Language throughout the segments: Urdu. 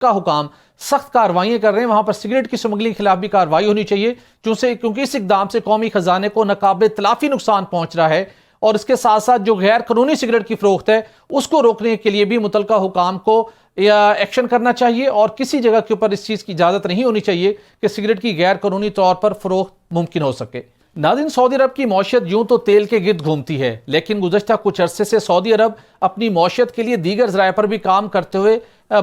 کا حکام سخت کارروائیاں کر رہے ہیں، وہاں پر سگریٹ کی سمگلنگ کے خلاف بھی کارروائی ہونی چاہیے، کیونکہ اس اقدام سے قومی خزانے کو ناقابل تلافی نقصان پہنچ رہا ہے، اور اس کے ساتھ ساتھ جو غیر قانونی سگریٹ کی فروخت ہے اس کو روکنے کے لیے بھی متعلقہ حکام کو ایکشن کرنا چاہیے، اور کسی جگہ کے اوپر اس چیز کی اجازت نہیں ہونی چاہیے کہ سگریٹ کی غیر قانونی طور پر فروخت ممکن ہو سکے۔ ناظرین، سعودی عرب کی معیشت یوں تو تیل کے گرد گھومتی ہے، لیکن گزشتہ کچھ عرصے سے سعودی عرب اپنی معیشت کے لیے دیگر ذرائع پر بھی کام کرتے ہوئے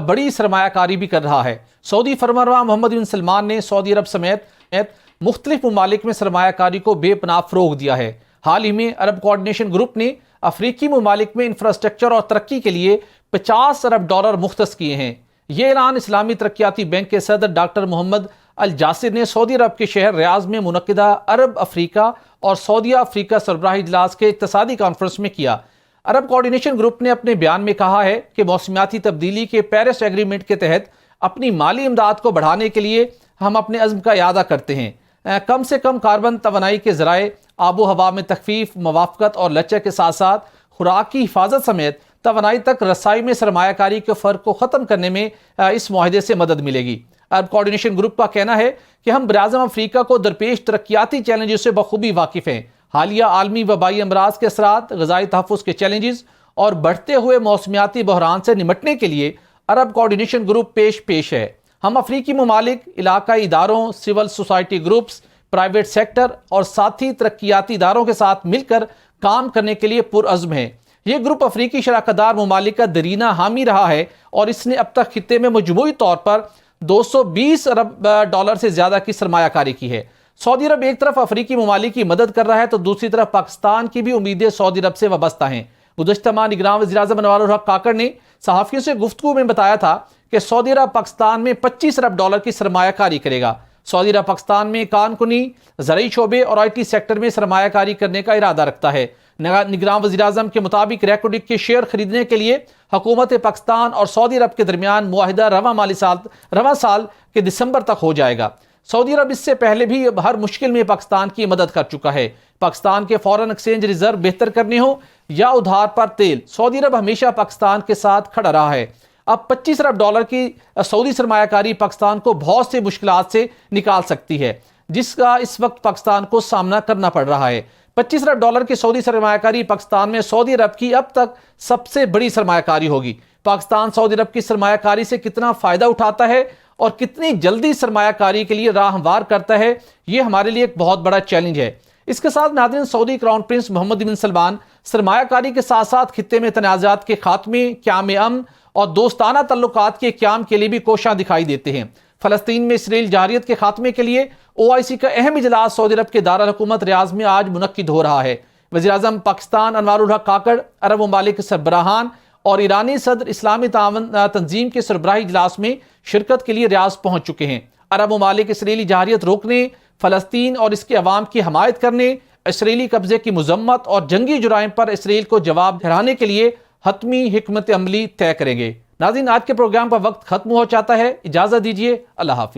بڑی سرمایہ کاری بھی کر رہا ہے۔ سعودی فرمانروا محمد بن سلمان نے سعودی عرب سمیت مختلف ممالک میں سرمایہ کاری کو بے پناہ فروغ دیا ہے۔ حال ہی میں عرب کوآرڈینیشن گروپ نے افریقی ممالک میں انفراسٹرکچر اور ترقی کے لیے $50 ارب مختص کیے ہیں۔ یہ اعلان اسلامی ترقیاتی بینک کے صدر ڈاکٹر محمد الجاسر نے سعودی عرب کے شہر ریاض میں منعقدہ عرب افریقہ اور سعودیہ افریقہ سربراہی اجلاس کے اقتصادی کانفرنس میں کیا۔ عرب کوآرڈینیشن گروپ نے اپنے بیان میں کہا ہے کہ موسمیاتی تبدیلی کے پیرس ایگریمنٹ کے تحت اپنی مالی امداد کو بڑھانے کے لیے ہم اپنے عزم کا اعادہ کرتے ہیں۔ کم سے کم کاربن توانائی کے ذرائع، آب و ہوا میں تخفیف، موافقت اور لچک کے ساتھ ساتھ خوراک کی حفاظت سمیت توانائی تک رسائی میں سرمایہ کاری کے فرق کو ختم کرنے میں اس معاہدے سے مدد ملے گی۔ عرب کوآرڈینیشن گروپ کا کہنا ہے کہ ہم براعظم افریقہ کو درپیش ترقیاتی چیلنجز سے بخوبی واقف ہیں۔ حالیہ عالمی وبائی امراض کے اثرات، غذائی تحفظ کے چیلنجز اور بڑھتے ہوئے موسمیاتی بحران سے نمٹنے کے لیے عرب کوآرڈینیشن گروپ پیش ہے۔ ہم افریقی ممالک، علاقائی اداروں، civil society groups, private sector اور ساتھی ترقیاتی اداروں کے ساتھ مل کر کام کرنے کے لیے پرعزم ہے۔ یہ گروپ افریقی شراکت دار ممالک کا دیرینہ حامی رہا ہے اور اس نے اب تک خطے میں مجموعی طور پر $220 ارب سے زیادہ کی سرمایہ کاری کی ہے۔ سعودی عرب ایک طرف افریقی ممالک کی مدد کر رہا ہے تو دوسری طرف پاکستان کی بھی امیدیں سعودی عرب سے وابستہ ہیں۔ گزشتہ ماہ نگراں وزیر اعظم انوار الحق کاکڑ نے صحافیوں سے گفتگو میں بتایا تھا کہ سعودی عرب پاکستان میں $25 ارب کی سرمایہ کاری کرے گا۔ سعودی عرب پاکستان میں کان کنی، زرعی شعبے اور آئی ٹی سیکٹر میں سرمایہ کاری کرنے کا ارادہ رکھتا ہے۔ نگراں وزیر اعظم کے مطابق ریکوڈک کے شیئر خریدنے کے لیے حکومت پاکستان اور سعودی عرب کے درمیان معاہدہ رواں سال کے دسمبر تک ہو جائے گا۔ سعودی عرب اس سے پہلے بھی ہر مشکل میں پاکستان کی مدد کر چکا ہے۔ پاکستان کے فارن ایکسچینج ریزرو بہتر کرنے ہوں یا ادھار پر تیل، سعودی عرب ہمیشہ پاکستان کے ساتھ کھڑا رہا ہے۔ اب $25 ارب کی سعودی سرمایہ کاری پاکستان کو بہت سی مشکلات سے نکال سکتی ہے، جس کا اس وقت پاکستان کو سامنا کرنا پڑ رہا ہے۔ $25 ارب کی سعودی سرمایہ کاری پاکستان میں سعودی عرب کی اب تک سب سے بڑی سرمایہ کاری ہوگی۔ پاکستان سعودی عرب کی سرمایہ کاری سے کتنا فائدہ اٹھاتا ہے اور کتنی جلدی سرمایہ کاری کے لیے راہ ہموار کرتا ہے، یہ ہمارے لیے ایک بہت بڑا چیلنج ہے۔ اس کے ساتھ ناظرین، سعودی کراؤن پرنس محمد بن سلمان سرمایہ کاری کے ساتھ ساتھ خطے میں تنازعات کے خاتمے، قیام امن اور دوستانہ تعلقات کے قیام کے لیے بھی کوشاں دکھائی دیتے ہیں۔ فلسطین میں اسرائیل جارحیت کے خاتمے کے لیے OIC کا اہم اجلاس سعودی عرب کے دارالحکومت ریاض میں آج منعقد ہو رہا ہے۔ وزیر اعظم پاکستان انوار الحق کاکڑ، عرب ممالک کے سربراہان اور ایرانی صدر اسلامی تعاون تنظیم کے سربراہی اجلاس میں شرکت کے لیے ریاض پہنچ چکے ہیں۔ عرب ممالک اسرائیلی جارحیت روکنے، فلسطین اور اس کے عوام کی حمایت کرنے، اسرائیلی قبضے کی مذمت اور جنگی جرائم پر اسرائیل کو جواب ٹھہرانے کے لیے حتمی حکمت عملی طے کریں گے۔ ناظرین، آج کے پروگرام کا وقت ختم ہو جاتا ہے، اجازت دیجیے، اللہ حافظ۔